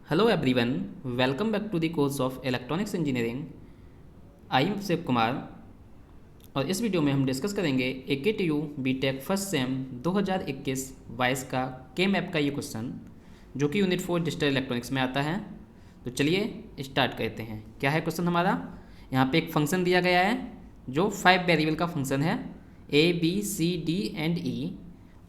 Hello everyone, welcome back to the course of Electronics Engineering. I am Shiv Kumar और इस video में हम discuss करेंगे AKTU BTech first sem 2021 wise का K map का ये क्वेश्चन जो कि यूनिट 4 डिजिटल इलेक्ट्रॉनिक्स में आता है। तो चलिए स्टार्ट करते हैं। क्या है क्वेश्चन हमारा? यहाँ पे एक फंक्शन दिया गया है जो 5 वेरिएबल का फंक्शन है ABCD&E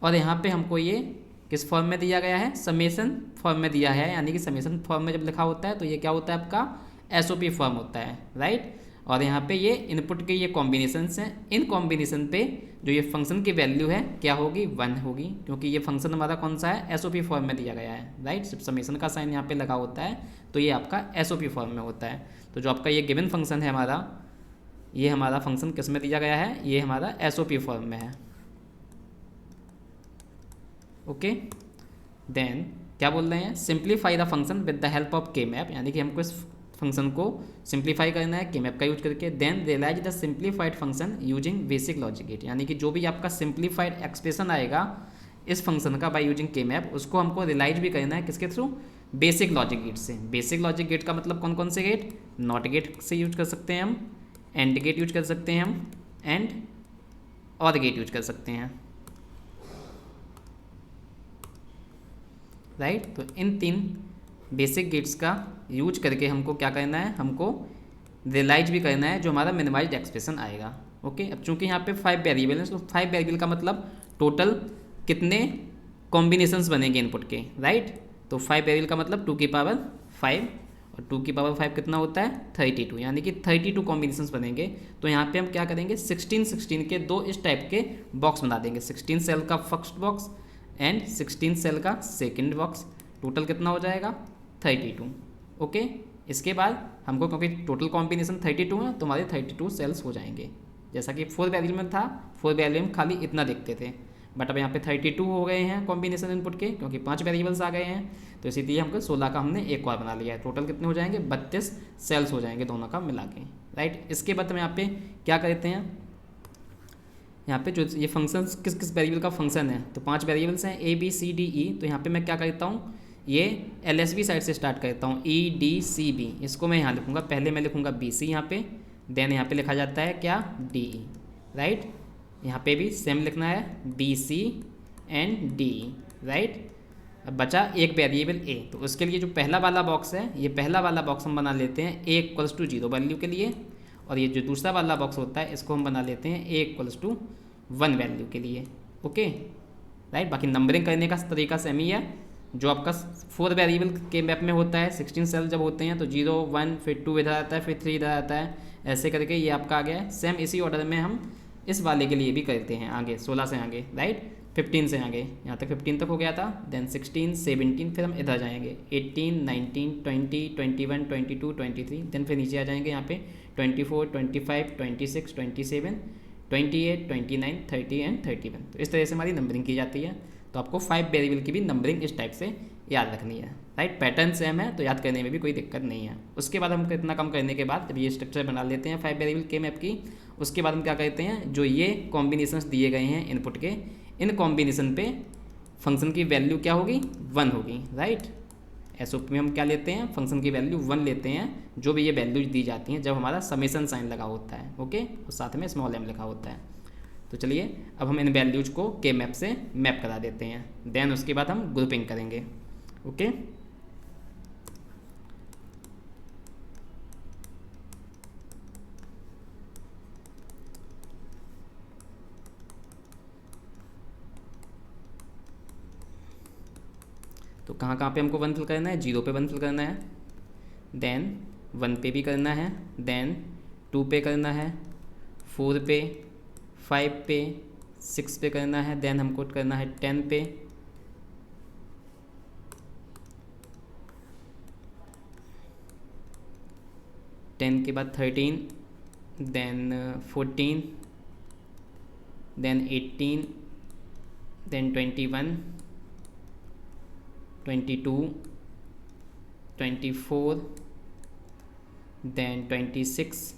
और यहाँ पे हमको ये किस फॉर्म में दिया गया है? समेशन फॉर्म में दिया है। यानी कि समेशन फॉर्म में जब लिखा होता है तो ये क्या होता है? आपका SOP फॉर्म होता है, राइट। और यहाँ पे ये इनपुट के ये कॉम्बिनेशंस हैं। इन कॉम्बिनेशन पे जो ये फंक्शन की वैल्यू है क्या होगी? 1 होगी, क्योंकि ये फंक्शन हमारा कौन सा है? SOP फॉर्म में दिया गया है, राइट। सिर्फ समेशन का साइन यहाँ पे लगा होता है तो ये आपका SOP फॉर्म में होता है। तो जो आपका ये गिवन फंक्शन है हमारा, ये हमारा फंक्शन किस में दिया गया है? ये हमारा SOP फॉर्म में है। ओके, देन क्या बोल रहे हैं? Simplify the function with the help of के मैप, यानी कि हमको इस फंक्शन को सिंप्लीफाई करना है के मैप का यूज करके। Then realise the simplified function using basic logic gate, यानी कि जो भी आपका सिंप्लीफाइड एक्सप्रेशन आएगा इस फंक्शन का बाय यूजिंग के मैप, उसको हमको रियलाइज भी करना है किसके थ्रू? बेसिक लॉजिक गेट से। बेसिक लॉजिक गेट का मतलब कौन कौन से गेट? नॉट गेट से यूज कर सकते हैं हम, एंड गेट यूज कर सकते हैं हम, एंड और गेट यूज कर सकते हैं, राइट। तो इन 3 बेसिक गेट्स का यूज करके हमको क्या करना है? हमको रियलाइज भी करना है जो हमारा मिनिमाइज्ड एक्सप्रेशन आएगा। ओके, अब चूंकि यहाँ पे 5 वेरिएबल हैं तो 5 वेरिएबल का मतलब टोटल कितने कॉम्बिनेशंस बनेंगे इनपुट के, राइट। तो 5 वेरिएबल का मतलब 2 की पावर 5 और 2 की पावर 5 कितना होता है? 32, यानी कि 32 कॉम्बिनेशंस बनेंगे। तो यहाँ पे हम क्या करेंगे? 16 के 2 इस टाइप के बॉक्स बना देंगे। 16 सेल का फर्स्ट बॉक्स एंड 16 सेल का सेकंड बॉक्स। टोटल कितना हो जाएगा? 32। ओके, इसके बाद हमको क्योंकि टोटल कॉम्बिनेशन 32 है तो हमारे 32 सेल्स हो जाएंगे। जैसा कि 4 वेरिएबल में था, 4 वेरिएबल में खाली इतना देखते थे, बट अब यहाँ पे 32 हो गए हैं कॉम्बिनेशन इनपुट के, क्योंकि 5 वेरिएबल्स आ गए हैं। तो इसीलिए हमको 16 का हमने एक और बना लिया है। टोटल कितने हो जाएंगे? 32 सेल्स हो जाएंगे दोनों का मिला के, राइट। इसके बाद हम यहाँ पे क्या करते हैं? यहाँ पे जो ये फंक्शंस किस किस वेरिएबल का फंक्शन है, तो 5 वेरिएबल्स हैं ABCDE। तो यहाँ पे मैं क्या करता हूँ? ये LSB साइड से स्टार्ट करता हूँ, EDCB। इसको मैं यहाँ लिखूँगा, पहले मैं लिखूँगा BC यहाँ पे, देन यहाँ पे लिखा जाता है क्या? DE, right. यहाँ पे भी सेम लिखना है BC एंड DE, राइट। अब बचा एक वेरिएबल A, तो उसके लिए जो पहला वाला बॉक्स है, ये पहला वाला बॉक्स हम बना लेते हैं A इक्वल्स टू 0 वैल्यू के लिए, और ये जो दूसरा वाला बॉक्स होता है इसको हम बना लेते हैं A इक्वल्स टू 1 वैल्यू के लिए। Okay, right. बाकी नंबरिंग करने का तरीका सेम ही है जो आपका 4 वेरिएबल के मैप में होता है। 16 सेल जब होते हैं तो 0 1 फिर 2 इधर आता है, फिर 3 इधर आता है, ऐसे करके ये आपका आ गया है। सेम इसी ऑर्डर में हम इस वाले के लिए भी करते हैं आगे, 16 से आगे, राइट, 15 से आगे। यहाँ तक 15 तक हो गया था, देन 16 17, फिर हम इधर जाएंगे 18 19 20 21 22 23, देन फिर नीचे आ जाएंगे यहाँ पे 24 25 26 27 28 29 30 एंड 31। तो इस तरह से हमारी नंबरिंग की जाती है। तो आपको 5 वेरिएबल की भी नंबरिंग इस टाइप से याद रखनी है, राइट। पैटर्न सेम है तो याद करने में भी कोई दिक्कत नहीं है। उसके बाद हम इतना कम करने के बाद जब ये स्ट्रक्चर बना लेते हैं 5 वेरिएबल के मैप की, उसके बाद हम क्या करते हैं? जो ये कॉम्बिनेशंस दिए गए हैं इनपुट के, इन कॉम्बिनेशन पे फंक्शन की वैल्यू क्या होगी? 1 होगी, राइट। SOP में हम क्या लेते हैं? फंक्शन की वैल्यू 1 लेते हैं, जो भी ये वैल्यूज दी जाती हैं जब हमारा समेशन साइन लगा होता है, ओके, और साथ में स्मॉल m लिखा होता है। तो चलिए अब हम इन वैल्यूज को के मैप से मैप करा देते हैं, देन उसके बाद हम ग्रुपिंग करेंगे। ओके, तो कहाँ कहाँ पे हमको 1 फिल करना है? 0 पे 1 फिल करना है, देन 1 पे भी करना है, देन 2 पे करना है, 4 पे, 5 पे, 6 पे करना है, देन हमको करना है 10 पे, टेन के बाद 13, then 14, then 18, then 21, 22, 24, then 26,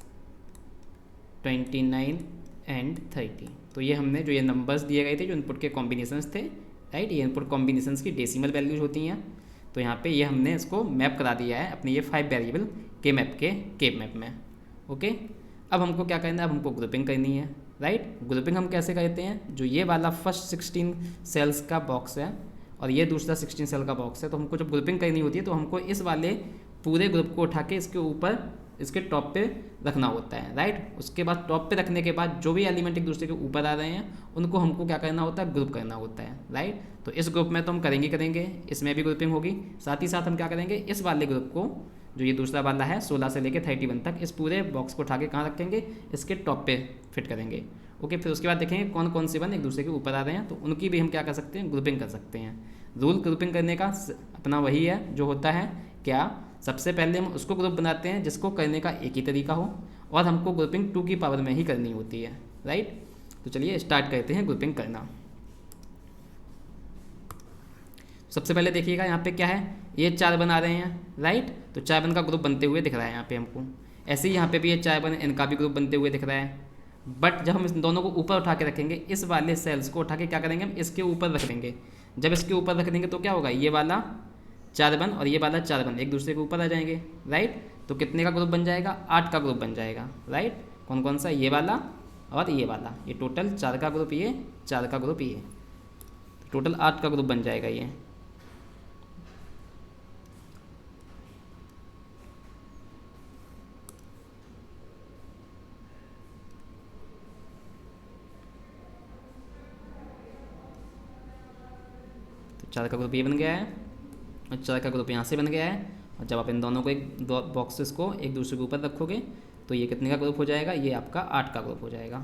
29 and 30। तो ये हमने जो ये नंबर्स दिए गए थे जो इनपुट के कॉम्बिनेशंस थे, राइट, ये इनपुट कॉम्बिनेशंस की डेसिमल वैल्यूज होती हैं। तो यहाँ पे ये हमने इसको मैप करा दिया है अपनी ये 5 वेरिएबल के मैप में। ओके, अब हमको क्या करना है, अब हमको ग्रुपिंग करनी है, राइट। ग्रुपिंग हम कैसे करते हैं, जो ये वाला फर्स्ट 16 सेल्स का बॉक्स है और ये दूसरा 16 सेल का बॉक्स है, तो हमको जब ग्रुपिंग करनी होती है तो हमको इस वाले पूरे ग्रुप को उठा के इसके ऊपर इसके टॉप पे रखना होता है, राइट। उसके बाद टॉप पे रखने के बाद जो भी एलिमेंट एक दूसरे के ऊपर आ रहे हैं उनको हमको क्या करना होता है, ग्रुप करना होता है, राइट। तो इस ग्रुप में तो हम करेंगे, इसमें भी ग्रुपिंग होगी। साथ ही साथ हम क्या करेंगे, इस वाले ग्रुप को जो ये दूसरा वाला है 16 से लेकर 31 तक, इस पूरे बॉक्स को उठा के कहाँ रखेंगे, इसके टॉप पे फिट करेंगे। ओके, फिर उसके बाद देखेंगे कौन कौन से वन एक दूसरे के ऊपर आ रहे हैं, तो उनकी भी हम क्या कर सकते हैं, ग्रुपिंग कर सकते हैं। रूल ग्रुपिंग करने का अपना वही है जो होता है क्या, सबसे पहले हम उसको ग्रुप बनाते हैं जिसको करने का एक ही तरीका हो, और हमको ग्रुपिंग 2 की पावर में ही करनी होती है, राइट। तो चलिए स्टार्ट करते हैं ग्रुपिंग करना। सबसे पहले देखिएगा यहाँ पे क्या है, ये 4 बन आ रहे हैं, राइट। तो 4 बन का ग्रुप बनते हुए दिख रहा है यहाँ पे हमको। ऐसे ही यहाँ पे भी ये 4 बन, इनका भी ग्रुप बनते हुए दिख रहा है। बट जब हम इस दोनों को ऊपर उठा के रखेंगे, इस वाले सेल्स को उठा के क्या करेंगे, हम इसके ऊपर रख देंगे। जब इसके ऊपर रख देंगे तो क्या होगा, ये वाला 4 बन और ये वाला 4 बन एक दूसरे के ऊपर आ जाएंगे, राइट। तो कितने का ग्रुप बन जाएगा, 8 का ग्रुप बन जाएगा, राइट। कौन कौन सा, ये वाला और ये वाला, ये टोटल 4 का ग्रुप, ये 4 का ग्रुप, ये टोटल 8 का ग्रुप बन जाएगा ये। तो 4 का ग्रुप ये बन गया है और 4 का ग्रुप यहाँ से बन गया है। और जब आप इन दोनों को एक दो बॉक्सेस को एक दूसरे के ऊपर रखोगे तो ये कितने का ग्रुप हो जाएगा, ये आपका 8 का ग्रुप हो जाएगा,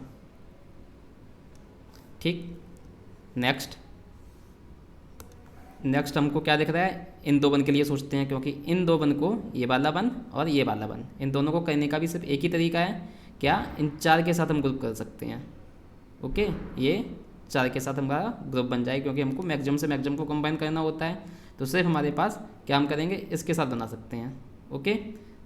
ठीक। नेक्स्ट हमको क्या दिख रहा है, इन 2 वन के लिए सोचते हैं, क्योंकि इन 2 वन को, ये वाला वन और ये वाला वन, इन दोनों को करने का भी सिर्फ एक ही तरीका है, क्या, इन 4 के साथ हम ग्रुप कर सकते हैं। ओके, ये 4 के साथ हमारा ग्रुप बन जाए, क्योंकि हमको मैक्सिमम से मैक्सिमम को कंबाइन करना होता है। तो सिर्फ हमारे पास क्या हम करेंगे, इसके साथ बना सकते हैं। ओके,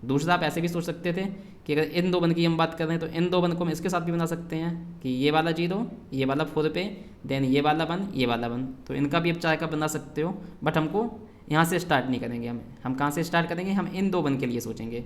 दूसरा आप ऐसे भी सोच सकते थे कि अगर इन 2 वन की हम बात कर रहे हैं तो इन 2 वन को हम इसके साथ भी बना सकते हैं कि ये वाला 0, ये वाला 4 पे, देन ये वाला 1, ये वाला 1, तो इनका भी आप 4 का बना सकते हो। बट हमको यहाँ से स्टार्ट नहीं करेंगे, हम कहाँ से स्टार्ट करेंगे, हम इन 2 वन के लिए सोचेंगे,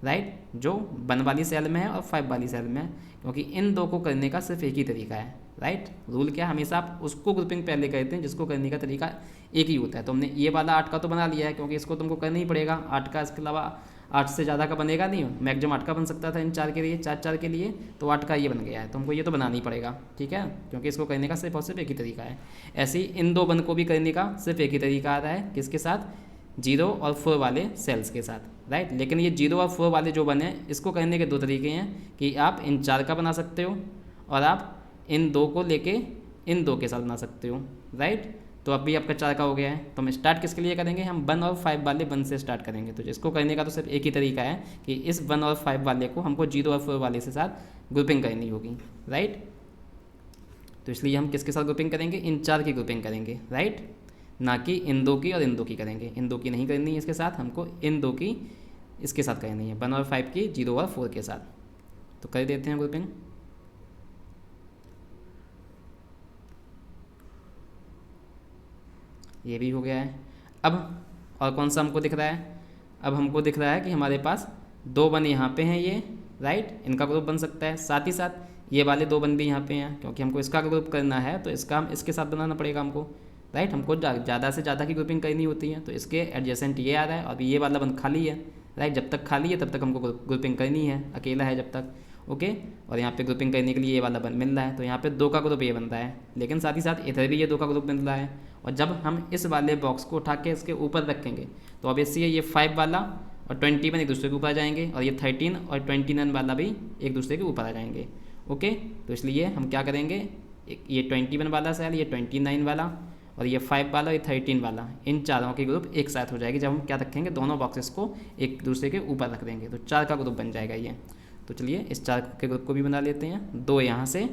राइट, जो 1 वाली सेल में है और 5 वाली सेल में है, क्योंकि इन 2 को करने का सिर्फ एक ही तरीका है, राइट। रूल क्या, हमेशा आप उसको ग्रुपिंग पहले करते हैं जिसको करने का तरीका एक ही होता है। तो हमने ये वाला 8 का तो बना लिया है, क्योंकि इसको तुमको करना ही पड़ेगा 8 का, इसके अलावा 8 से ज़्यादा का बनेगा नहीं, मैक्सिमम 8 का बन सकता था इन 4 के लिए, 4 के लिए, तो 8 का ये बन गया है, तो हमको ये तो बनाना ही पड़ेगा, ठीक है, क्योंकि इसको करने का सिर्फ और सिर्फ एक ही तरीका है। ऐसे ही इन 2 वन को भी करने का सिर्फ एक ही तरीका आ रहा है, किसके साथ, 0 और 4 वाले सेल्स के साथ, राइट। लेकिन ये 0 और 4 वाले जो बने, इसको करने के 2 तरीके हैं कि आप इन 4 का बना सकते हो और आप इन 2 को लेके इन 2 के साथ बना सकते हो, राइट। तो अभी आपका 4 का हो गया है, तो हम स्टार्ट किसके लिए करेंगे, हम 1 और 5 वाले 1 से स्टार्ट करेंगे। तो इसको करने का तो सिर्फ एक ही तरीका है कि इस 1 और 5 वाले को हमको 0 और 4 वाले के साथ ग्रुपिंग करनी होगी, राइट। तो इसलिए हम किसके साथ ग्रुपिंग करेंगे, इन 4 की ग्रुपिंग करेंगे, राइट, ना कि इन 2 की और इन 2 की करेंगे। इन 2 की नहीं करनी है इसके साथ, हमको इन 2 की इसके साथ करनी है, 1 और 5 की 0 और 4 के साथ। तो कर देते हैं ग्रुपिंग। ये भी हो गया है। अब और कौन सा हमको दिख रहा है, अब हमको दिख रहा है कि हमारे पास 2 वन यहाँ पे हैं ये, राइट, इनका ग्रुप बन सकता है। साथ ही साथ ये वाले 2 वन भी यहाँ पे हैं, क्योंकि हमको इसका ग्रुप करना है तो इसका हम इसके साथ बनाना पड़ेगा हमको, राइट। हमको ज़्यादा से ज़्यादा की ग्रुपिंग करनी होती है, तो इसके एडजेसेंट ये आ रहा है और ये वाला वन खाली है, राइट। जब तक खाली है तब तक हमको ग्रुपिंग करनी है, अकेला है जब तक, ओके। और यहाँ पे ग्रुपिंग करने के लिए ये वाला वन मिल रहा है, तो यहाँ पे 2 का ग्रुप ये बन रहा है, लेकिन साथ ही साथ इधर भी ये 2 का ग्रुप मिल रहा है। और जब हम इस वाले बॉक्स को उठा के इसके ऊपर रखेंगे तो ऑब्वियसली ये 5 वाला और 21 एक दूसरे के ऊपर आ जाएंगे, और ये 13 और 29 वाला भी एक दूसरे के ऊपर आ जाएंगे, ओके। तो इसलिए हम क्या करेंगे, ये 21 वाला सेल, ये 29 वाला और ये 5 वाला, ये 13 वाला, इन चारों की ग्रुप एक साथ हो जाएगी जब हम क्या रखेंगे, दोनों बॉक्सेस को एक दूसरे के ऊपर रख देंगे, तो 4 का ग्रुप बन जाएगा ये। तो चलिए इस 4 के ग्रुप को भी बना लेते हैं, 2 यहाँ से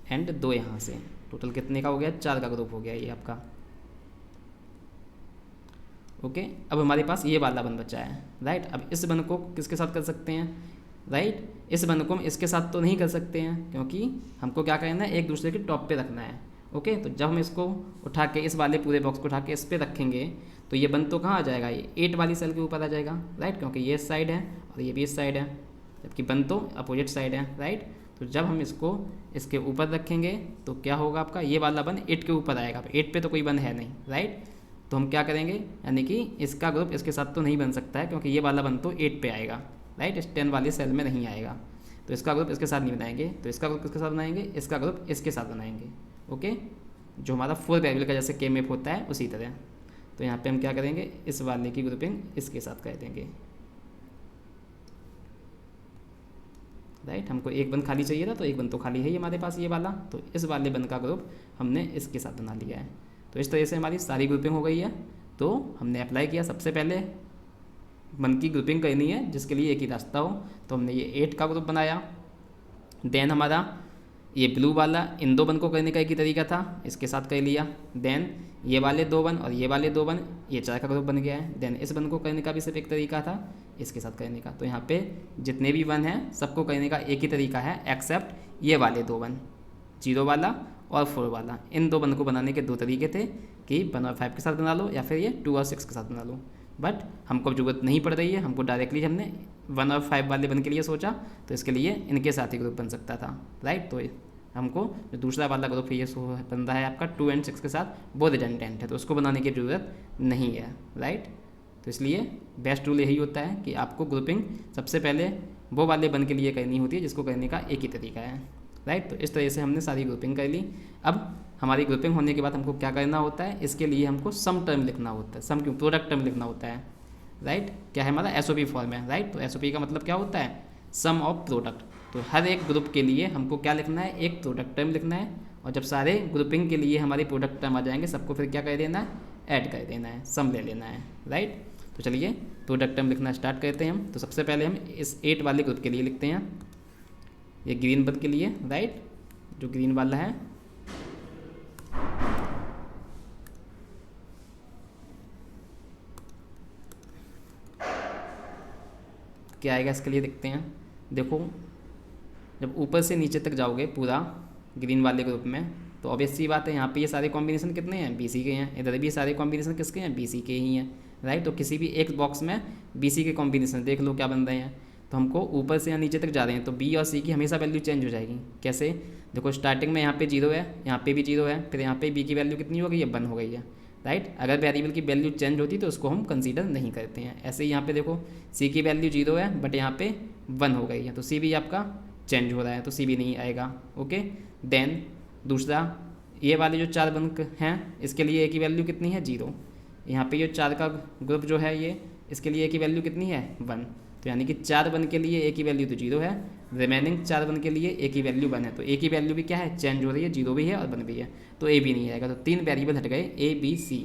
एंड 2 यहाँ से, टोटल कितने का हो गया, 4 का ग्रुप हो गया ये आपका, ओके। अब हमारे पास ये वाला वन बचा है, राइट। अब इस वन को किसके साथ कर सकते हैं, राइट, इस वन को हम इसके साथ तो नहीं कर सकते हैं, क्योंकि हमको क्या करना है, एक दूसरे के टॉप पे रखना है, ओके, तो जब हम इसको उठा के इस वाले पूरे बॉक्स को उठा के इस पर रखेंगे तो ये 1 तो कहाँ आ जाएगा, ये 8 वाली सेल के ऊपर आ जाएगा, राइट, क्योंकि ये इस साइड है और ये भी इस साइड है, जबकि 1 तो अपोजिट साइड है, राइट। तो जब हम इसको इसके ऊपर रखेंगे तो क्या होगा आपका, ये वाला 1 8 के ऊपर आएगा, 8 पे तो कोई 1 है नहीं, राइट। तो हम क्या करेंगे, यानी कि इसका ग्रुप इसके साथ तो नहीं बन सकता है क्योंकि ये वाला 1 तो 8 पे आएगा, राइट, इस 10 वाली सेल में नहीं आएगा, तो इसका ग्रुप इसके साथ नहीं बनाएंगे। तो इसका ग्रुप किसके साथ बनाएंगे, इसका ग्रुप इसके साथ बनाएंगे, ओके, जो हमारा 4 वेरिएबल का जैसे के मैप होता है उसी तरह। तो यहाँ पे हम क्या करेंगे, इस वाले की ग्रुपिंग इसके साथ कर देंगे, राइट। हमको एक 1 खाली चाहिए था तो एक 1 तो खाली है ही हमारे पास ये वाला, तो इस वाले 1 का ग्रुप हमने इसके साथ बना लिया है। तो इस तरह से हमारी सारी ग्रुपिंग हो गई है। तो हमने अप्लाई किया, सबसे पहले 1 की ग्रुपिंग करनी है जिसके लिए एक ही रास्ता हो, तो हमने ये 8 का ग्रुप बनाया। देन हमारा ये ब्लू वाला इन 2 1 को करने का एक ही तरीका था, इसके साथ कर लिया। देन ये वाले 2 1 और ये वाले 2 1, ये 4 का ग्रुप बन गया है। देन इस 1 को करने का भी सिर्फ एक तरीका था, इसके साथ करने का। तो यहाँ पे जितने भी 1 हैं सबको करने का एक ही तरीका है, एक्सेप्ट ये वाले 2 1, 0 वाला और 4 वाला। इन 2 1 को बनाने के 2 तरीके थे कि 1 और 5 के साथ बना लो या फिर ये 2 और 6 के साथ बना लो, बट हमको जरूरत नहीं पड़ रही है, हमको डायरेक्टली हमने 1 और 5 वाले 1 के लिए सोचा, तो इसके लिए इनके साथ ही ग्रुप बन सकता था, राइट। तो हमको जो दूसरा वाला ग्रुप है ये बन रहा है आपका 2 और 6 के साथ, वो रिडंडेंट है, तो उसको बनाने की ज़रूरत नहीं है, राइट। तो इसलिए बेस्ट रूल यही होता है कि आपको ग्रुपिंग सबसे पहले वो वाले 1 के लिए करनी होती है जिसको करने का एक ही तरीका है, राइट। तो इस तरह से हमने सारी ग्रुपिंग कर ली। अब हमारी ग्रुपिंग होने के बाद हमको क्या करना होता है, इसके लिए हमको सम टर्म लिखना होता है, सम क्यों, प्रोडक्ट टर्म लिखना होता है, राइट। क्या है हमारा एसओपी फॉर्म है, राइट। तो एसओपी का मतलब क्या होता है, सम ऑफ प्रोडक्ट। तो हर एक ग्रुप के लिए हमको क्या लिखना है, एक प्रोडक्ट टर्म लिखना है, और जब सारे ग्रुपिंग के लिए हमारी प्रोडक्ट टर्म आ जाएंगे सबको फिर क्या कर देना है, ऐड कर देना है, सम ले लेना है, राइट। तो चलिए प्रोडक्ट टर्म लिखना स्टार्ट करते हैं हम। तो सबसे पहले हम इस 8 वाले ग्रुप के लिए लिखते हैं, ये ग्रीन 1 के लिए, राइट, जो ग्रीन वाला है। क्या आएगा इसके लिए देखते हैं। देखो जब ऊपर से नीचे तक जाओगे पूरा ग्रीन वाले ग्रुप में, तो ऑब्वियस सी बात है यहाँ पे ये सारे कॉम्बिनेशन कितने हैं, BC के हैं, इधर भी सारे कॉम्बिनेशन किसके हैं, BC के ही हैं, राइट। तो किसी भी एक बॉक्स में BC के कॉम्बिनेशन देख लो क्या बन रहे हैं। तो हमको ऊपर से या नीचे तक जा रहे हैं तो B और C की हमेशा वैल्यू चेंज हो जाएगी। कैसे, देखो स्टार्टिंग में यहाँ पे 0 है, यहाँ पे भी 0 है, फिर यहाँ पे B की वैल्यू कितनी हो गई है, 1 हो गई है, राइट। अगर वेरिएबल की वैल्यू चेंज होती तो उसको हम कंसीडर नहीं करते हैं। ऐसे ही यहाँ पे देखो C की वैल्यू 0 है बट यहाँ पे 1 हो गई है, तो C भी आपका चेंज हो रहा है, तो C भी नहीं आएगा, ओके। देन दूसरा ये वाले जो 4 1 हैं इसके लिए A की वैल्यू कितनी है, 0। यहाँ पे ये 4 का ग्रुप जो है ये, इसके लिए A की वैल्यू कितनी है, 1। तो यानी कि 4 1 के लिए A की वैल्यू तो 0 है, रिमेनिंग 4 1 के लिए A की वैल्यू 1 है। तो A की वैल्यू भी क्या है, चेंज हो रही है, 0 भी है और 1 भी है, तो A भी नहीं आएगा। तो 3 वेरिएबल हट गए A B C।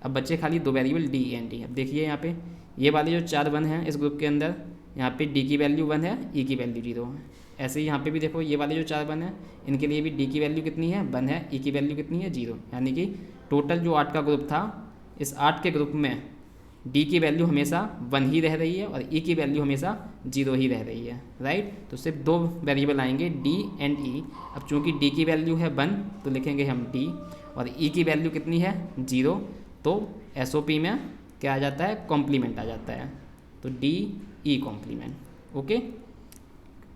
अब बच्चे खाली 2 वेरिएबल D and D। अब देखिए यहाँ पे ये वाले जो 4 1 हैं इस ग्रुप के अंदर, यहाँ पे D की वैल्यू 1 है, E की वैल्यू 0 है। ऐसे ही यहाँ पे भी देखो ये वाले जो 4 1 हैं इनके लिए भी D की वैल्यू कितनी है, 1 है, E की वैल्यू कितनी है, 0। यानी कि टोटल जो 8 का ग्रुप था, इस 8 के ग्रुप में D की वैल्यू हमेशा 1 ही रह रही है और E की वैल्यू हमेशा 0 ही रह रही है, राइट। तो सिर्फ 2 वेरिएबल आएंगे D and E। अब चूँकि D की वैल्यू है 1 तो लिखेंगे हम D, और E की वैल्यू कितनी है, 0। तो SOP में क्या आ जाता है, कॉम्प्लीमेंट आ जाता है, तो D E कॉम्प्लीमेंट, ओके।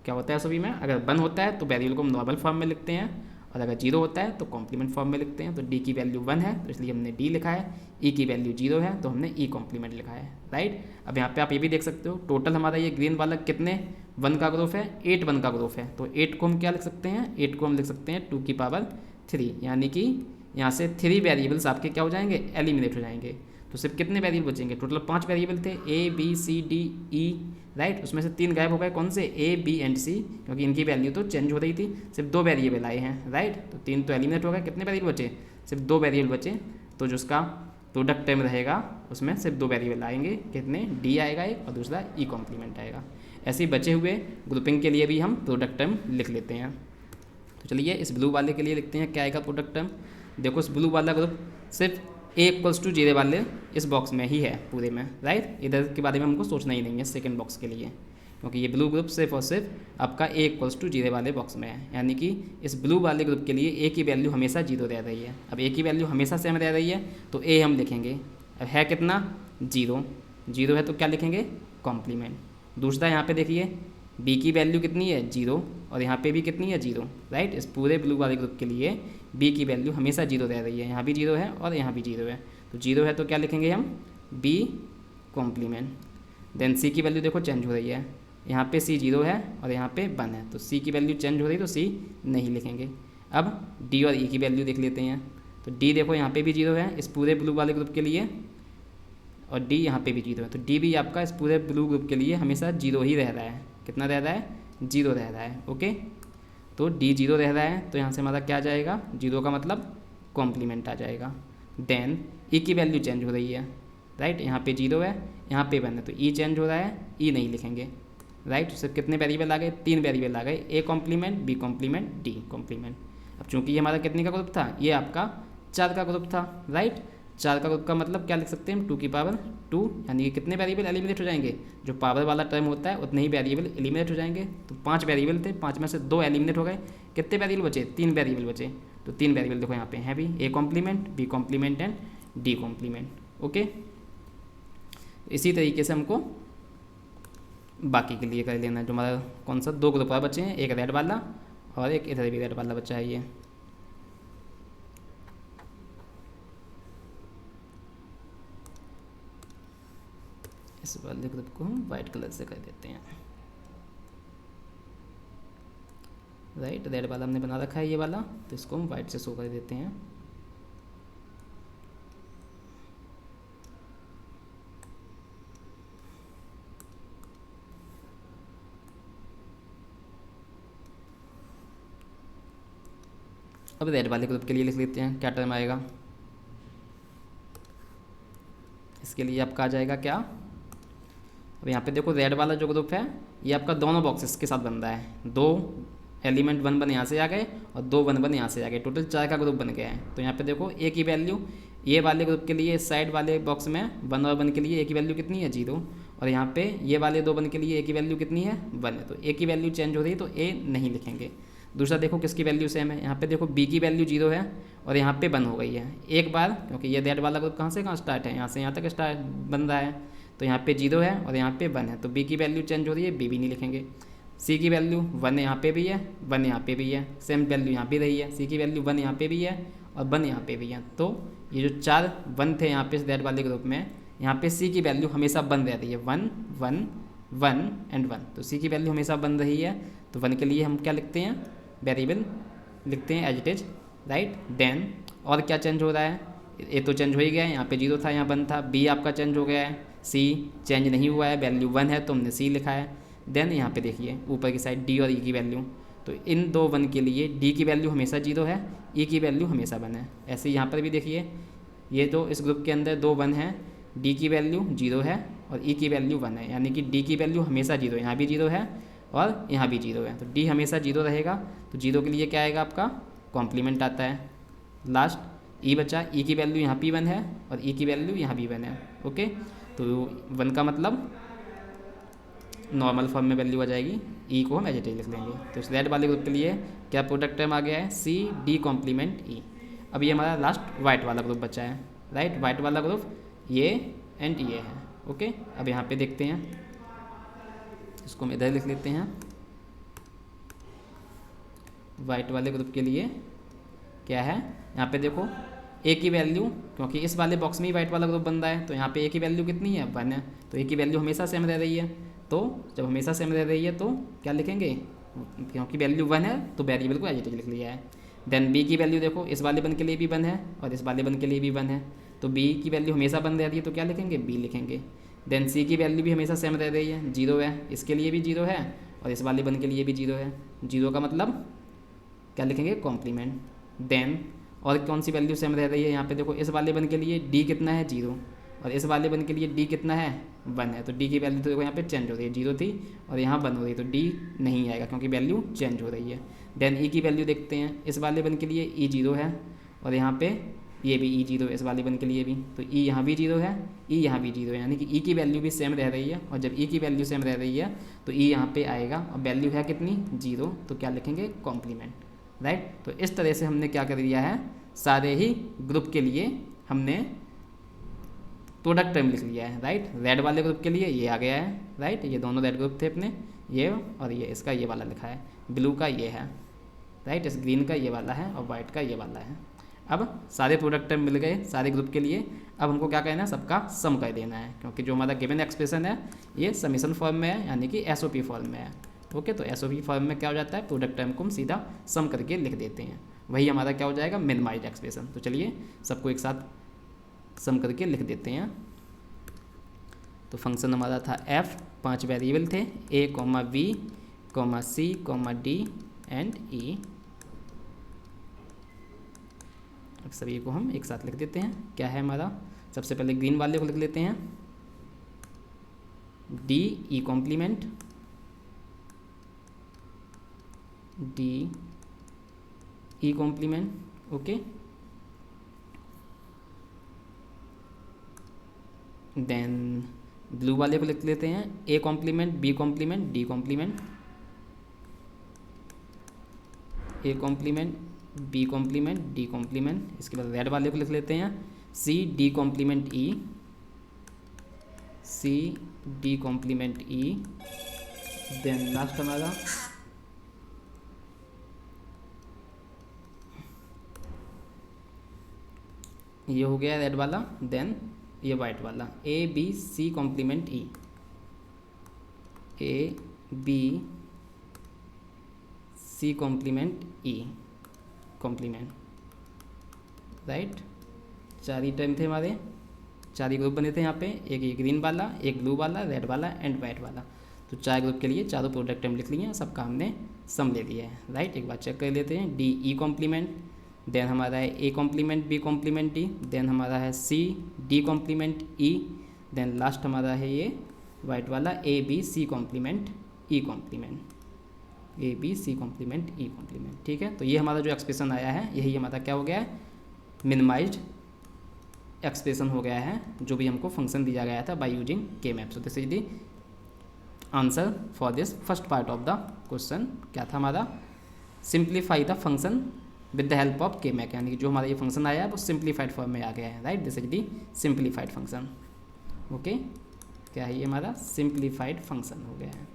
क्या होता है SOP में, अगर 1 होता है तो वेरिएबल को हम नॉर्मल फॉर्म में लिखते हैं, और अगर 0 होता है तो कॉम्प्लीमेंट फॉर्म में लिखते हैं। तो D की वैल्यू 1 है तो इसलिए हमने D लिखा है, E की वैल्यू 0 है तो हमने E कॉम्प्लीमेंट लिखा है, राइट। अब यहाँ पे आप ये भी देख सकते हो टोटल हमारा ये ग्रीन वाला कितने 1 का ग्रुप है, 8 1 का ग्रुप है। तो 8 को हम क्या लिख सकते हैं, 8 को हम लिख सकते हैं 2 की पावर 3, यानी कि यहाँ से 3 वेरिएबल्स आपके क्या हो जाएंगे, एलिमिनेट हो जाएंगे। तो सिर्फ कितने वेरिएबल बचेंगे, टोटल 5 वेरिएबल थे A B C D E, right. उसमें से 3 गायब हो गए, कौन से, A B and C, क्योंकि इनकी वैल्यू तो चेंज हो रही थी। सिर्फ 2 वेरिएबल आए हैं, राइट। तो 3 तो एलिमिनेट हो गए, कितने वेरिएबल बचे, सिर्फ 2 वेरिएबल बचे। तो जो उसका प्रोडक्ट टर्म रहेगा उसमें सिर्फ 2 वेरिएबल आएंगे, कितने, D आएगा एक और दूसरा E कॉम्प्लीमेंट आएगा। ऐसे ही बचे हुए ग्रुपिंग के लिए भी हम प्रोडक्ट टर्म लिख लेते हैं। तो चलिए इस ब्लू वाले के लिए लिखते हैं, क्या आएगा प्रोडक्ट टर्म। देखो इस ब्लू वाला ग्रुप सिर्फ A = 0 वाले इस बॉक्स में ही है पूरे में, राइट। इधर के बारे में हमको सोचना ही नहीं है सेकंड बॉक्स के लिए, क्योंकि ये ब्लू ग्रुप सिर्फ और सिर्फ आपका ए इक्वल्स टू 0 वाले बॉक्स में है, यानी कि इस ब्लू वाले ग्रुप के लिए ए की वैल्यू हमेशा 0 रह रही है। अब ए की वैल्यू हमेशा सेम रह रही है तो ए हम लिखेंगे। अब है कितना 0, 0 है तो क्या लिखेंगे कॉम्प्लीमेंट। दूसरा यहाँ पे देखिए बी की वैल्यू कितनी है 0 और यहाँ पे भी कितनी है 0, राइट। इस पूरे ब्लू वाले ग्रुप के लिए बी की वैल्यू हमेशा 0 रह रही है, यहाँ भी 0 है और यहाँ भी 0 है, तो 0 है तो क्या लिखेंगे हम बी कॉम्प्लीमेंट। देन सी की वैल्यू देखो चेंज हो रही है, यहाँ पे सी 0 है और यहाँ पे 1 है, तो सी की वैल्यू चेंज हो रही है तो सी नहीं लिखेंगे। अब डी और ई की वैल्यू देख लेते हैं, तो डी देखो यहाँ पे भी 0 है इस पूरे ब्लू वाले ग्रुप के लिए और डी यहाँ पे भी 0 है, तो डी भी आपका इस पूरे ब्लू ग्रुप के लिए हमेशा 0 ही रह रहा है। कितना रह रहा है 0 रह रहा है, ओके। तो डी 0 रह रहा है तो यहाँ से हमारा क्या आ जाएगा 0 का मतलब कॉम्प्लीमेंट आ जाएगा। देन ई की वैल्यू चेंज हो रही है, राइट, यहाँ पे 0 है यहाँ पे 1 है, तो ई चेंज हो रहा है ई नहीं लिखेंगे, राइट। सिर्फ कितने वेरिएबल आ गए 3 वेरिएबल आ गए, A complement B complement D complement. अब चूंकि ये हमारा कितने का ग्रुप था, ये आपका 4 का ग्रुप था, राइट। 4 का ग्रुप का मतलब क्या लिख सकते हैं हम 2 की पावर 2, यानी कि कितने वेरिएबल एलिमिनेट हो जाएंगे, जो पावर वाला टर्म होता है उतने ही वेरिएबल एलिमिनेट हो जाएंगे। तो 5 वेरिएबल थे, 5 में से 2 एलिमिनेट हो गए, कितने वेरिएबल बचे 3 वेरिएबल बचे, तो 3 वेरिएबल देखो यहाँ पे हैं भी, A complement B complement and D complement, okay. इसी तरीके से हमको बाकी के लिए कर लेना है। जो हमारा कौन सा 2 ग्रुप बचे हैं, एक रेड वाला और एक इधर भी रेड वाला बच्चा है, ये इस वाले ग्रुप को हम वाइट कलर से कर देते हैं, राइट। रेड वाला हमने बना रखा है ये वाला, तो इसको हम वाइट से शो कर देते हैं। अब रेड वाले ग्रुप के लिए लिख लेते हैं क्या टर्म आएगा, इसके लिए आपका आ जाएगा क्या। अब यहाँ पे देखो रेड वाला जो ग्रुप है ये आपका दोनों बॉक्सेस के साथ बन रहा है, 2 एलिमेंट 1 1 यहाँ से आ गए और 2 1 1 यहाँ से आ गए, टोटल 4 का ग्रुप बन गया है। तो यहाँ पे देखो ए की वैल्यू ये वाले ग्रुप के लिए साइड वाले बॉक्स में 1 और 1 के लिए ए की वैल्यू कितनी है 0, और यहाँ पे ये वाले 2 1 के लिए ए की वैल्यू कितनी है 1 है, तो ए की वैल्यू चेंज हो रही है तो ए नहीं लिखेंगे। दूसरा देखो किसकी वैल्यू सेम है, यहाँ पे देखो बी की वैल्यू 0 है और यहाँ पे 1 हो गई है एक बार, क्योंकि ये रेड वाला ग्रुप कहाँ से कहाँ स्टार्ट है, यहाँ से यहाँ तक स्टार्ट बन रहा है, तो यहाँ पे 0 है और यहाँ पे 1 है, तो बी की वैल्यू चेंज हो रही है, बी भी नहीं लिखेंगे। सी की वैल्यू 1 यहाँ पे भी है 1 यहाँ पे भी है, सेम वैल्यू यहाँ भी रही है, सी की वैल्यू 1 यहाँ पे भी है और 1 यहाँ पे भी है, तो ये जो 4 1 थे यहाँ पे रेड वाले ग्रुप में, यहाँ पे सी की वैल्यू हमेशा 1 रहती है, 1 1 1 एंड 1, तो सी की वैल्यू हमेशा 1 रही है, तो 1 के लिए हम क्या लिखते हैं वेरिएबल लिखते हैं as it is, right. Then और क्या चेंज हो रहा है, ए तो चेंज हो ही गया है, यहाँ पे 0 था यहाँ 1 था, बी आपका चेंज हो गया है, सी चेंज नहीं हुआ है, वैल्यू 1 है तो हमने सी लिखा है। देन यहाँ पे देखिए ऊपर की साइड डी और ई की वैल्यू, तो इन 2 1 के लिए डी की वैल्यू हमेशा 0 है, ई की वैल्यू हमेशा 1 है। ऐसे यहाँ पर भी देखिए ये तो इस ग्रुप के अंदर 2 1 हैं, डी की वैल्यू 0 है और ई की वैल्यू 1 है, यानी कि डी की वैल्यू हमेशा 0, यहाँ भी 0 है और यहाँ भी 0 है, तो डी हमेशा 0 रहेगा, तो 0 के लिए क्या आएगा आपका कॉम्प्लीमेंट आता है। लास्ट ई बचा, ई की वैल्यू यहाँ भी 1 है और ई की वैल्यू यहाँ भी 1 है, ओके। तो 1 का मतलब नॉर्मल फॉर्म में वैल्यू आ जाएगी, ई को हम एज इट इज लिख लेंगे। तो इस रेड वाले ग्रुप के लिए क्या प्रोडक्ट टर्म आ गया है सी डी कॉम्प्लीमेंट ई। अब ये हमारा लास्ट वाइट वाला ग्रुप बचा है, राइट। वाइट वाला ग्रुप ये एंड ये है, ओके। अब यहाँ पे देखते हैं, इसको हम इधर लिख लेते हैं। वाइट वाले ग्रुप के लिए क्या है, यहाँ पे देखो ए की वैल्यू, क्योंकि इस वाले बॉक्स में ही वाइट वाला ग्रुप बन रहा है, तो यहाँ पे ए की वैल्यू कितनी है 1 है, तो ए की वैल्यू हमेशा सेम रह रही है, तो जब हमेशा सेम रह रही है तो क्या लिखेंगे, क्योंकि वैल्यू 1 है तो वेरिएबल को एज इट इज लिख लिया है। देन बी की वैल्यू देखो इस वाले 1 के लिए भी 1 है और इस वाले 1 के लिए भी 1 है, तो बी की वैल्यू हमेशा 1 रहती है तो क्या लिखेंगे बी लिखेंगे। देन सी की वैल्यू भी हमेशा सेम रह रही है, 0 है, इसके लिए भी 0 है और इस वाले 1 के लिए भी 0 है, 0 का मतलब क्या लिखेंगे कॉम्प्लीमेंट। देन और कौन सी वैल्यू सेम रह रही है, यहाँ पे देखो इस वाले 1 के लिए डी कितना है 0 और इस वाले 1 के लिए डी कितना है 1 है, तो डी की वैल्यू तो देखो यहाँ पे चेंज हो रही है, 0 थी और यहाँ 1 हो रही है, तो डी नहीं आएगा क्योंकि वैल्यू चेंज हो रही है। देन ई की वैल्यू देखते हैं, इस वाले 1 के लिए ई 0 है और यहाँ पे ये भी ई जीरो इस वाले वन के लिए भी, तो ई यहाँ भी जीरो है, ई यहाँ भी जीरो है, यानी कि ई की वैल्यू भी सेम रह रही है। और जब ई की वैल्यू सेम रह रही है तो ई यहाँ पे आएगा और वैल्यू है कितनी, जीरो, तो क्या लिखेंगे, कॉम्प्लीमेंट, राइट। तो इस तरह से हमने क्या कर दिया है, सारे ही ग्रुप के लिए हमने प्रोडक्ट टर्म लिख लिया है, राइट। रेड वाले ग्रुप के लिए ये आ गया है, राइट, ये दोनों रेड ग्रुप थे अपने, ये और ये, इसका ये वाला लिखा है, ब्लू का ये है, राइट, इस ग्रीन का ये वाला है और वाइट का ये वाला है। अब सारे प्रोडक्ट टर्म मिल गए सारे ग्रुप के लिए। अब हमको क्या करना है, सबका सम कर देना है, क्योंकि जो हमारा गिवन एक्सप्रेशन है ये समीशन फॉर्म में है, यानी कि एसओपी फॉर्म में है। ओके, तो एसओपी फॉर्म में क्या हो जाता है, प्रोडक्ट टर्म को हम सीधा सम करके लिख देते हैं, वही हमारा क्या हो जाएगा, मिनिमाइज्ड एक्सप्रेशन। तो चलिए सबको एक साथ सम करके लिख देते हैं। तो फंक्शन हमारा था एफ, 5 वेरिएबल थे, A comma B comma C comma D and E. अब सभी को हम एक साथ लिख देते हैं। क्या है हमारा, सबसे पहले ग्रीन वाले को लिख लेते हैं, D E complement, D E complement, okay. Then blue वाले को लिख लेते हैं, A complement B complement D complement, A complement B complement D complement. इसके बाद रेड वाले को लिख लेते हैं, C D complement E, C D complement E. Then last हमारा ये हो गया रेड वाला, देन ये वाइट वाला, A B C complement E, A B C complement E complement, right. 4 ही टर्म थे हमारे, 4 ही ग्रुप बने थे यहाँ पे, एक ये ग्रीन वाला, एक ब्लू वाला, रेड वाला एंड वाइट वाला। तो 4 ग्रुप के लिए चारों प्रोडक्ट टर्म लिख लिए हैं, सबका हमने सम ले लिया है, राइट। एक बार चेक कर लेते हैं, डी ई कॉम्प्लीमेंट, देन हमारा है A complement B complement D, then हमारा है C D complement E, then last हमारा है ये वाइट वाला, A B C complement E complement, A B C complement E complement, ठीक है। तो ये हमारा जो एक्सप्रेशन आया है यही हमारा क्या हो गया है, मिनिमाइज्ड एक्सप्रेशन हो गया है, जो भी हमको फंक्शन दिया गया था बाय यूजिंग के map. So this is the answer for this first part of the question. क्या था हमारा, simplify the function with the help of के मैप, यानी कि जो हमारा ये फंक्शन आया है वो सिंप्लीफाइड फॉर्म में आ गया है, right. This is the simplified function, okay. क्या है ये हमारा सिंप्लीफाइड फंक्शन हो गया है।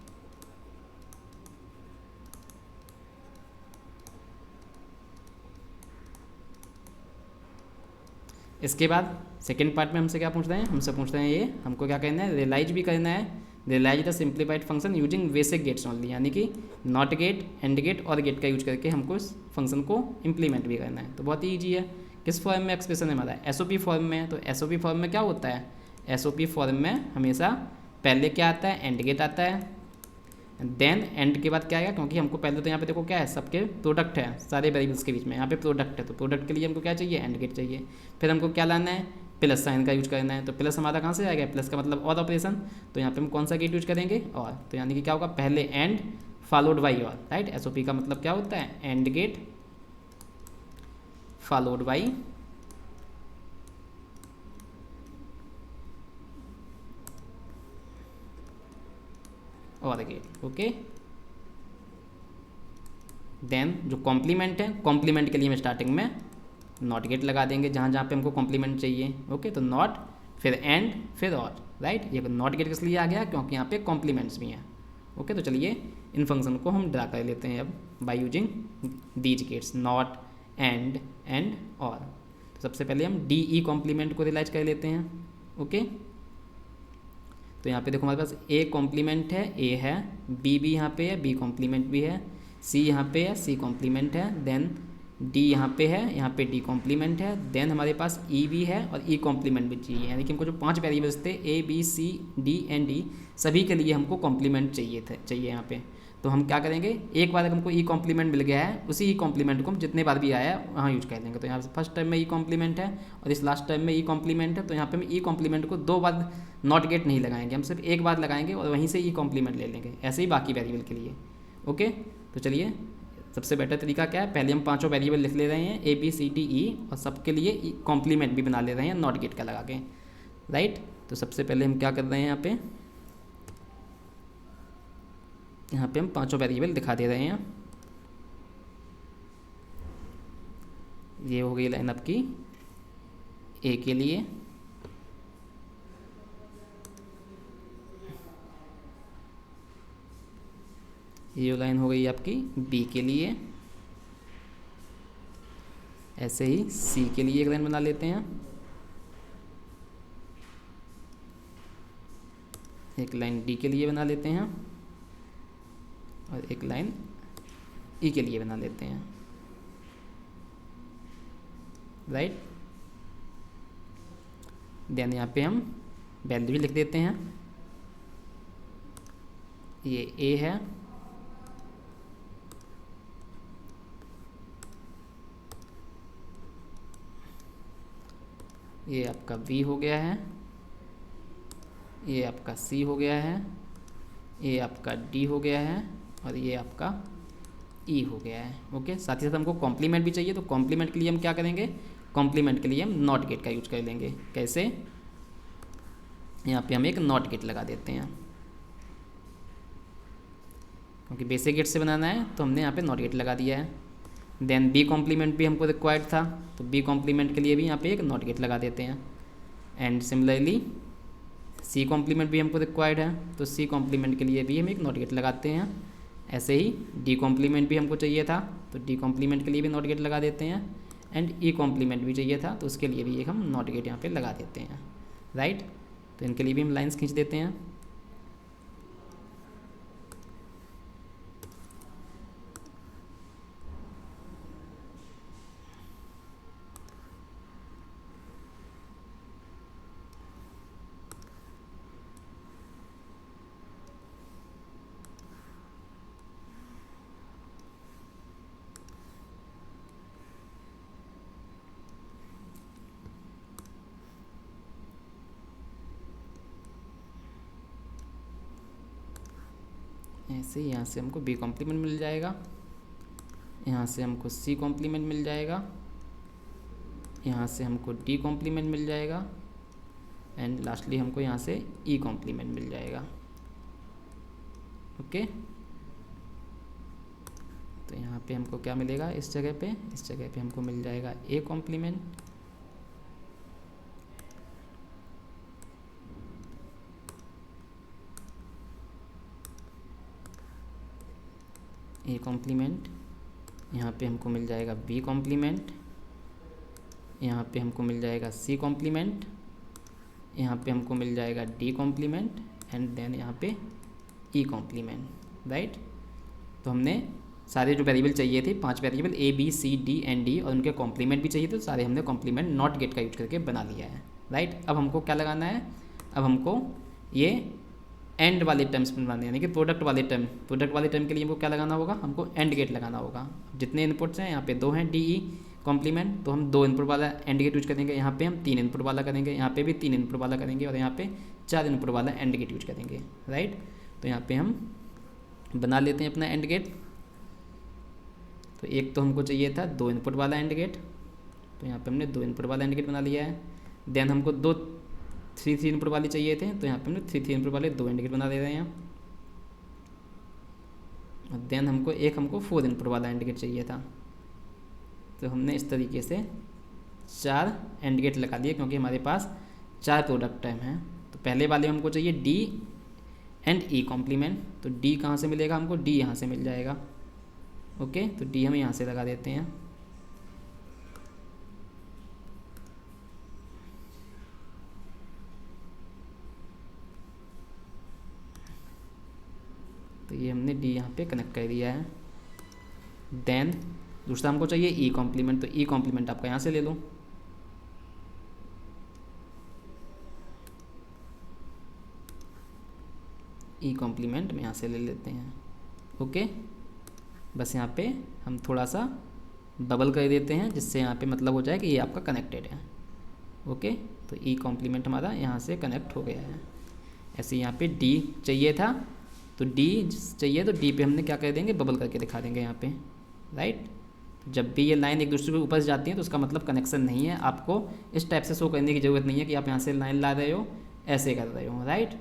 इसके बाद सेकेंड पार्ट में हमसे क्या पूछ रहे हैं, हमसे पूछ रहे हैं ये हमको क्या करना है, रियलाइज भी करना है, realise the simplified function using basic gates only, यानी कि नॉट गेट, एंड गेट और गेट का यूज करके हमको इस फंक्शन को इम्प्लीमेंट भी करना है। तो बहुत ही ईजी है। किस फॉर्म में एक्सप्रेशन है हमारा, एसओपी फॉर्म में। तो एसओपी फॉर्म में क्या होता है, एसओपी फॉर्म में हमेशा पहले क्या आता है, एंड गेट आता है, देन एंड के बाद क्या आएगा, क्योंकि हमको पहले तो यहाँ पे देखो क्या है, सबके प्रोडक्ट है सारे वेरिएबल्स के बीच में, यहाँ पे प्रोडक्ट है, तो प्रोडक्ट के लिए हमको क्या चाहिए, एंड गेट चाहिए। फिर हमको क्या लाना है, प्लस साइन का यूज करना है। तो प्लस हमारा कहाँ से आएगा, प्लस का मतलब और ऑपरेशन, तो यहाँ पे हम कौन सा गेट यूज करेंगे, और। तो यानी कि क्या होगा, पहले एंड फॉलोड बाई और, राइट। एसओपी का मतलब क्या होता है, एंड गेट फॉलोड बाई और गेट, ओके। देन जो कॉम्प्लीमेंट है, कॉम्प्लीमेंट के लिए हम स्टार्टिंग में नॉट गेट लगा देंगे जहाँ जहाँ पे हमको कॉम्प्लीमेंट चाहिए, ओके। तो नॉट, फिर एंड, फिर और, राइट। ये नॉट गेट किस लिए आ गया, क्योंकि यहाँ पे कॉम्प्लीमेंट्स भी हैं, ओके। तो चलिए इन फंक्शन को हम ड्रा कर लेते हैं अब by using these gates, not, and और। तो सबसे पहले हम डी ई कॉम्प्लीमेंट को रियलाइज कर लेते हैं, ओके। तो यहाँ पे देखो हमारे पास ए कॉम्प्लीमेंट है, ए है, बी भी यहाँ पे है, बी कॉम्प्लीमेंट भी है, सी यहाँ पे है, सी कॉम्प्लीमेंट है, देन डी यहाँ पे है, यहाँ पे डी कॉम्प्लीमेंट है, देन हमारे पास ई भी है और ई कॉम्प्लीमेंट भी चाहिए, यानी कि हमको जो 5 वेरिएबल्स थे A B C D and D, सभी के लिए हमको कॉम्प्लीमेंट चाहिए यहाँ पे। तो हम क्या करेंगे, एक बार अगर हमको ई कॉम्प्लीमेंट मिल गया है, उसी ई कॉम्प्लीमेंट को हम जितने बार भी आया है वहाँ यूज कर देंगे। तो यहाँ से फर्स्ट टाइम में ई कॉम्प्लीमेंट है और इस लास्ट टाइम में ई कॉम्प्लीमेंट है, तो यहाँ पे हम ई कॉम्प्लीमेंट को 2 बार नॉट गेट नहीं लगाएंगे, हम सिर्फ एक बार लगाएंगे और वहीं से ई कॉम्प्लीमेंट ले लेंगे, ऐसे ही बाकी वेरिएबल के लिए, ओके। तो चलिए सबसे बेटर तरीका क्या है, पहले हम पांचों वेरिएबल लिख ले रहे हैं ए बी सी डी ई, और सबके लिए कॉम्प्लीमेंट भी बना ले रहे हैं नॉट गेट का लगा के, राइट। तो सबसे पहले हम क्या कर रहे हैं, यहाँ पे हम पांचों वेरिएबल दिखा दे रहे हैं। ये हो गई लाइन आपकी ए के लिए, ये लाइन हो गई आपकी बी के लिए, ऐसे ही सी के लिए एक लाइन बना लेते हैं, एक लाइन डी के लिए बना लेते हैं, और एक लाइन ई के लिए बना लेते हैं, राइट। देन यहाँ पे हम वैल्यू भी लिख देते हैं, ये ए है, ये आपका बी हो गया है, ये आपका सी हो गया है, ये आपका डी हो गया है, और ये आपका ई हो गया है। ओके, साथ ही साथ हमको कॉम्प्लीमेंट भी चाहिए, तो कॉम्प्लीमेंट के लिए हम क्या करेंगे, कॉम्प्लीमेंट के लिए हम नॉट गेट का यूज कर लेंगे। कैसे, यहाँ पे हम एक नॉट गेट लगा देते हैं, क्योंकि बेसिक गेट से बनाना है तो हमने यहाँ पे नॉट गेट लगा दिया है। देन बी कॉम्प्लीमेंट भी हमको रिक्वायर्ड था, तो बी कॉम्प्लीमेंट के लिए भी यहाँ पे एक नॉट गेट लगा देते हैं। एंड सिमिलरली सी कॉम्प्लीमेंट भी हमको रिक्वायर्ड है, तो सी कॉम्प्लीमेंट के लिए भी हम एक नॉट गेट लगाते हैं। ऐसे ही डी कॉम्प्लीमेंट भी हमको चाहिए था, तो डी कॉम्प्लीमेंट के लिए भी नॉट गेट लगा देते हैं। एंड ई कॉम्प्लीमेंट भी चाहिए था, तो उसके लिए भी एक हम नॉट गेट यहाँ पे लगा देते हैं, राइट। तो इनके लिए भी हम लाइंस खींच देते हैं। ऐसे ही यहाँ से हमको बी कॉम्प्लीमेंट मिल जाएगा, यहाँ से हमको सी कॉम्प्लीमेंट मिल जाएगा, यहाँ से हमको डी कॉम्प्लीमेंट मिल जाएगा, एंड लास्टली हमको यहाँ से ई कॉम्प्लीमेंट मिल जाएगा। ओके, तो यहाँ पे हमको क्या मिलेगा, इस जगह पे हमको मिल जाएगा ए कॉम्प्लीमेंट, ए कॉम्प्लीमेंट, यहाँ पे हमको मिल जाएगा बी कॉम्प्लीमेंट, यहाँ पे हमको मिल जाएगा सी कॉम्प्लीमेंट, यहाँ पे हमको मिल जाएगा डी कॉम्प्लीमेंट, एंड देन यहाँ पे ई कॉम्प्लीमेंट, राइट। तो हमने सारे जो वेरिएबल चाहिए थे, 5 variable A B C D and D, और उनके कॉम्प्लीमेंट भी चाहिए थे, तो सारे हमने कॉम्प्लीमेंट नॉट गेट का यूज करके बना लिया है, राइट। अब हमको क्या लगाना है, अब हमको ये एंड वाले टर्म्स बनाने, यानी कि प्रोडक्ट वाले टर्म के लिए हमको क्या लगाना होगा, हमको एंड गेट लगाना होगा। जितने इनपुट्स हैं यहाँ पे 2 हैं डी ई कॉम्प्लीमेंट, तो हम 2 इनपुट वाला एंड गेट यूज करेंगे, यहाँ पे हम 3 इनपुट वाला करेंगे, यहाँ पे भी 3 इनपुट वाला करेंगे, और यहाँ पे 4 इनपुट वाला एंड गेट यूज करेंगे, राइट। तो यहाँ पे हम बना लेते हैं अपना एंड गेट। तो एक तो हमको चाहिए था 2 इनपुट वाला एंड गेट, तो यहाँ पे हमने 2 इनपुट वाला एंड गेट बना लिया है। देन हमको 3 इनपुट वाले चाहिए थे, तो यहाँ पे हमने 3 इनपुट वाले 2 एंड गेट बना दे रहे हैं। और देन हमको 4 इनपुट वाला एंड गेट चाहिए था, तो हमने इस तरीके से 4 एंड गेट लगा दिए, क्योंकि हमारे पास 4 प्रोडक्ट टर्म हैं। तो पहले वाले हमको चाहिए डी एंड ई कॉम्प्लीमेंट, तो डी कहाँ से मिलेगा हमको, डी यहाँ से मिल जाएगा। ओके, तो डी हम यहाँ से लगा देते हैं। तो ये हमने डी यहाँ पे कनेक्ट कर दिया है। देन दूसरा हमको चाहिए ई कॉम्प्लीमेंट, तो ई कॉम्प्लीमेंट आपका यहाँ से ले लो। ई कॉम्प्लीमेंट में यहाँ से ले लेते हैं। ओके, बस यहाँ पे हम थोड़ा सा डबल कर देते हैं, जिससे यहाँ पे मतलब हो जाए कि ये आपका कनेक्टेड है। ओके, तो ई कॉम्प्लीमेंट हमारा यहाँ से कनेक्ट हो गया है। ऐसे यहाँ पे डी चाहिए था, तो डी चाहिए, तो डी पे हमने क्या कर देंगे, बबल करके दिखा देंगे यहाँ पे। राइट। जब भी ये लाइन एक दूसरे के ऊपर जाती है तो उसका मतलब कनेक्शन नहीं है। आपको इस टाइप से शो करने की ज़रूरत नहीं है कि आप यहाँ से लाइन ला रहे हो, ऐसे कर रहे हो, राइट।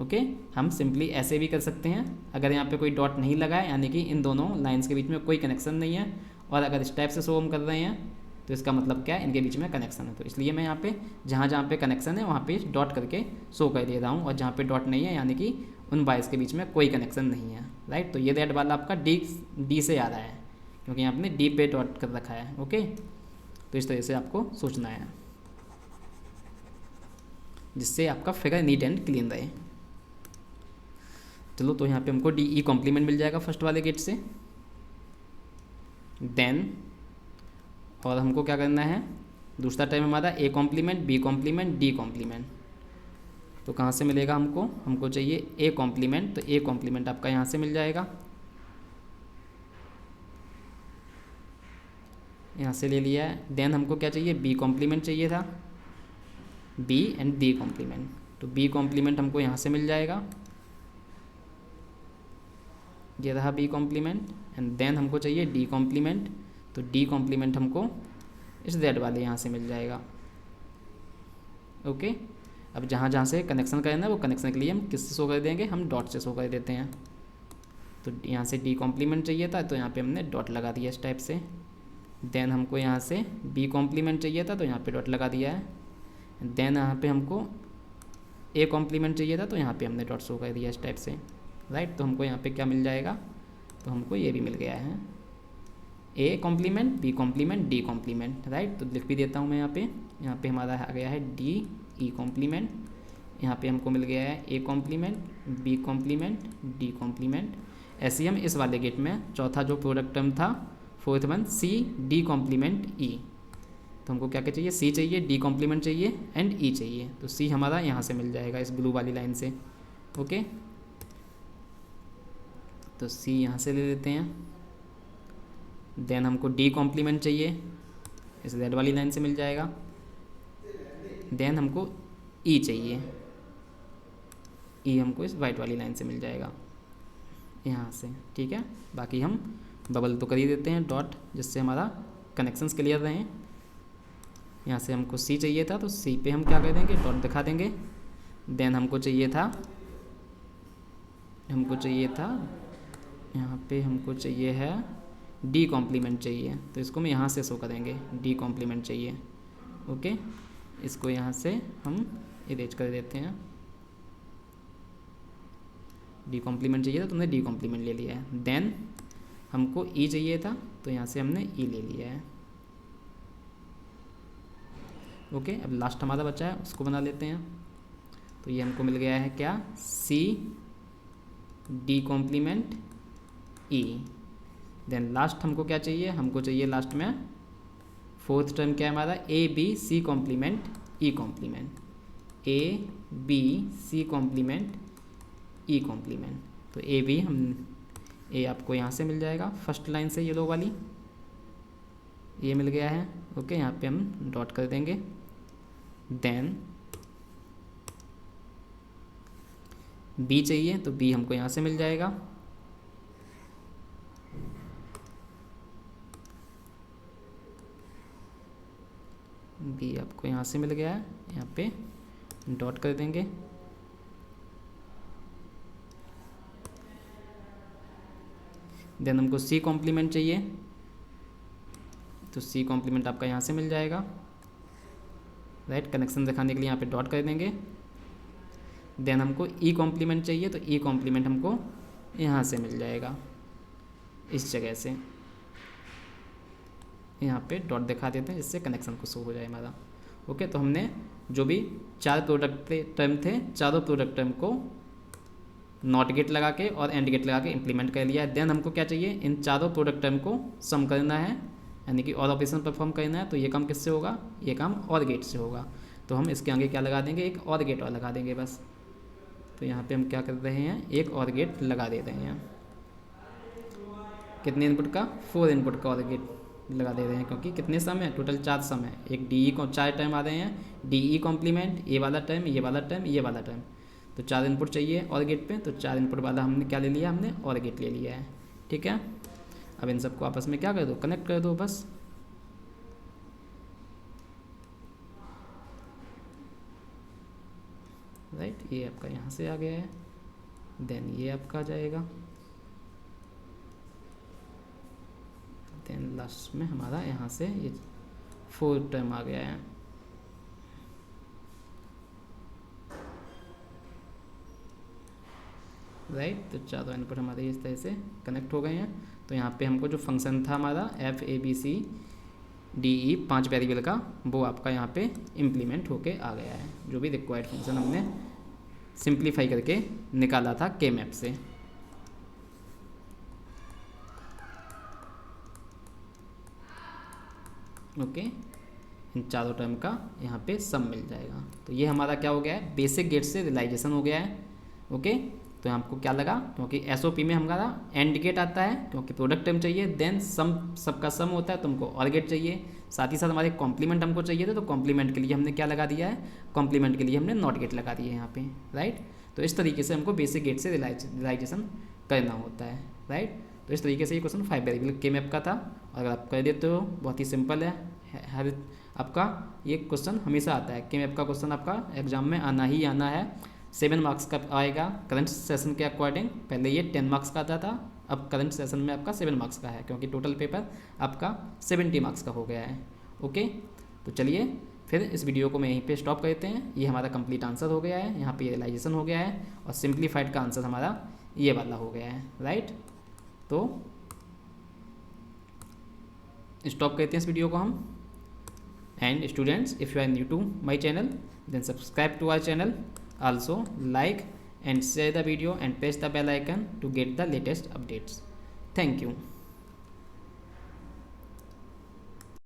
ओके, हम सिंपली ऐसे भी कर सकते हैं। अगर यहाँ पे कोई डॉट नहीं लगा है यानी कि इन दोनों लाइंस के बीच में कोई कनेक्शन नहीं है, और अगर इस टाइप से शो हम कर रहे हैं तो इसका मतलब क्या है, इनके बीच में कनेक्शन है। तो इसलिए मैं यहाँ पे जहाँ जहाँ पे कनेक्शन है वहाँ पे डॉट करके शो कर दे रहा हूँ, और जहाँ पे डॉट नहीं है यानी कि उन बाइस के बीच में कोई कनेक्शन नहीं है, राइट। तो ये रेड वाला आपका डी से आ रहा है क्योंकि यहाँ पे डी पे डॉट कर रखा है। ओके, तो इस तरह से आपको सोचना है जिससे आपका फिगर नीट एंड क्लीन रहे। चलो, तो यहाँ पे हमको डी ई कॉम्प्लीमेंट मिल जाएगा फर्स्ट वाले गेट से। देन और हमको क्या करना है, दूसरा टर्म हमारा A complement, B complement, D complement. तो कहाँ से मिलेगा हमको चाहिए ए कॉम्प्लीमेंट, तो ए कॉम्प्लीमेंट आपका यहाँ से मिल जाएगा, यहाँ से ले लिया है। देन हमको क्या चाहिए, बी कॉम्प्लीमेंट चाहिए था, बी एंड डी कॉम्प्लीमेंट। तो बी कॉम्प्लीमेंट हमको यहाँ से मिल जाएगा, ये रहा बी कॉम्प्लीमेंट। एंड देन हमको चाहिए डी कॉम्प्लीमेंट, तो डी कॉम्प्लीमेंट हमको इस जेड वाले यहाँ से मिल जाएगा। ओके, अब जहाँ जहाँ से कनेक्शन करना है वो कनेक्शन के लिए हम किससे शो कर देंगे, हम डॉट से शो कर देते हैं। तो यहाँ से डी कॉम्प्लीमेंट चाहिए था तो यहाँ पे हमने डॉट लगा दिया इस टाइप से। देन हमको यहाँ से बी कॉम्प्लीमेंट चाहिए था तो यहाँ पे डॉट लगा दिया है। देन यहाँ पे हमको ए कॉम्प्लीमेंट चाहिए था तो यहाँ पे हमने डॉट शो कर दिया इस टाइप से, राइट। तो हमको यहाँ पे क्या मिल जाएगा, तो हमको ये भी मिल गया है, A complement, B complement, D complement, right. तो लिख भी देता हूँ मैं यहाँ पे हमारा आ गया है डी ई कॉम्प्लीमेंट। यहाँ पे हमको मिल गया है A complement, B complement, D complement. ऐसे ही हम इस वाले गेट में चौथा जो प्रोडक्ट टर्म था, fourth one, C D complement E. तो हमको क्या क्या चाहिए, सी चाहिए, डी कॉम्प्लीमेंट चाहिए एंड ई चाहिए। तो सी हमारा यहाँ से मिल जाएगा इस ब्लू वाली लाइन से। ओके, तो सी यहाँ से ले लेते हैं। देन हमको डी कॉम्प्लीमेंट चाहिए, इस रेड वाली लाइन से मिल जाएगा। देन हमको ई चाहिए, ई हमको इस वाइट वाली लाइन से मिल जाएगा यहाँ से, ठीक है। बाकी हम बबल तो कर ही देते हैं डॉट, जिससे हमारा कनेक्शंस क्लियर रहें। यहाँ से हमको सी चाहिए था तो सी पे हम क्या कर देंगे, डॉट दिखा देंगे। देन हमको चाहिए था यहाँ पे हमको चाहिए है डी कॉम्प्लीमेंट चाहिए, तो इसको मैं यहाँ से शो करेंगे, डी कॉम्प्लीमेंट चाहिए। ओके, इसको यहाँ से हम इरेज कर देते हैं। डी कॉम्प्लीमेंट चाहिए था तो हमने डी कॉम्प्लीमेंट ले लिया है। देन हमको ई चाहिए था तो यहाँ से हमने ई ले लिया है। ओके, अब लास्ट हमारा बचा है, उसको बना लेते हैं। तो ये हमको मिल गया है क्या, सी D complement E. Then last हमको क्या चाहिए, हमको चाहिए लास्ट में फोर्थ टर्म क्या है हमारा, A B C complement E complement, A B C complement E complement. तो ए बी हम ए आपको यहाँ से मिल जाएगा फर्स्ट लाइन से, ये लो वाली ये मिल गया है। ओके, यहाँ पे हम डॉट कर देंगे। देन बी चाहिए तो बी हमको यहाँ से मिल जाएगा। बी आपको यहाँ से मिल गया है, यहाँ पे डॉट कर देंगे। देन हमको सी कॉम्प्लीमेंट चाहिए तो सी कॉम्प्लीमेंट आपका यहाँ से मिल जाएगा, राइट। कनेक्शन दिखाने के लिए यहाँ पे डॉट कर देंगे। देन हमको ई कॉम्प्लीमेंट चाहिए तो ई कॉम्प्लीमेंट हमको यहाँ से मिल जाएगा इस जगह से, यहाँ पे डॉट दिखा देते हैं जिससे कनेक्शन को शो हो जाए हमारा। ओके, तो हमने जो भी चार प्रोडक्ट टर्म थे, चारों प्रोडक्ट टर्म को नॉट गेट लगा के और एंड गेट लगा के इम्प्लीमेंट कर लिया है। देन हमको क्या चाहिए, इन चारों प्रोडक्ट टर्म को सम करना है, यानी कि और ऑपरेशन परफॉर्म करना है। तो ये काम किससे होगा, ये काम और गेट से होगा। तो हम इसके आगे क्या लगा देंगे, एक और गेट और लगा देंगे बस। तो यहाँ पे हम क्या कर रहे हैं, एक और गेट लगा दे रहे हैं। कितने इनपुट का, 4 इनपुट का और गेट लगा दे रहे हैं, क्योंकि कितने सम है, टोटल 4 सम है। एक डी ई को 4 टर्म आ रहे हैं, डी ई कॉम्प्लीमेंट, ये वाला टर्म, ये वाला टर्म, ये वाला टर्म। तो 4 इनपुट चाहिए और गेट पे, तो 4 इनपुट वाला हमने क्या ले लिया, हमने और गेट ले लिया है, ठीक है। अब इन सबको आपस में क्या कर दो, कनेक्ट कर दो बस। राइट, ये आपका यहाँ से आ गया है, देन ये आपका आ जाएगा, देन लास्ट में हमारा यहाँ से ये 4 टर्म आ गया है। राइट, तो चारों इनपुट हमारे इस तरह से कनेक्ट हो गए हैं। तो यहाँ पे हमको जो फंक्शन था हमारा FABCDE 5 वेरिएबल का, वो आपका यहाँ पे इम्प्लीमेंट होके आ गया है। जो भी रिक्वायर्ड फंक्शन हमने सिंप्लीफाई करके निकाला था के मैप से। ओके, इन चारों टर्म का यहाँ पे सम मिल जाएगा। तो ये हमारा क्या हो गया है, बेसिक गेट से रियलाइजेशन हो गया है। ओके, तो हमको क्या लगा, क्योंकि एसओपी में हमारा एंड गेट आता है, क्योंकि प्रोडक्ट टर्म चाहिए, देन सम, सबका सम होता है, तो हमको और गेट चाहिए, साथ ही साथ हमारे कॉम्प्लीमेंट हमको चाहिए थे, तो कॉम्प्लीमेंट के लिए हमने क्या लगा दिया है, कॉम्प्लीमेंट के लिए हमने नॉट गेट लगा दिया है यहाँ पे। राइट, तो इस तरीके से हमको बेसिक गेट से रियलाइजेशन करना होता है। राइट, तो इस तरीके से ये क्वेश्चन 5 वेरिएबल के मैप का था। और अगर आप कर देते हो, बहुत ही सिंपल है, हर आपका ये क्वेश्चन हमेशा आता है, के मैप का क्वेश्चन आपका एग्जाम में आना ही आना है। 7 मार्क्स का आएगा करंट सेशन के अकॉर्डिंग। पहले ये 10 मार्क्स का आता था, अब करंट सेशन में आपका 7 मार्क्स का है, क्योंकि टोटल पेपर आपका 70 मार्क्स का हो गया है। ओके, तो चलिए फिर इस वीडियो को मैं यहीं पे स्टॉप करते हैं। ये हमारा कंप्लीट आंसर हो गया है, यहाँ पे रियलाइजेशन हो गया है, और सिंप्लीफाइड का आंसर हमारा ये वाला हो गया है। राइट, तो स्टॉप करते हैं इस वीडियो को हम। And students, if you are new to my channel, then subscribe to our channel. Also like and share the video and press the bell icon to get the latest updates. Thank you.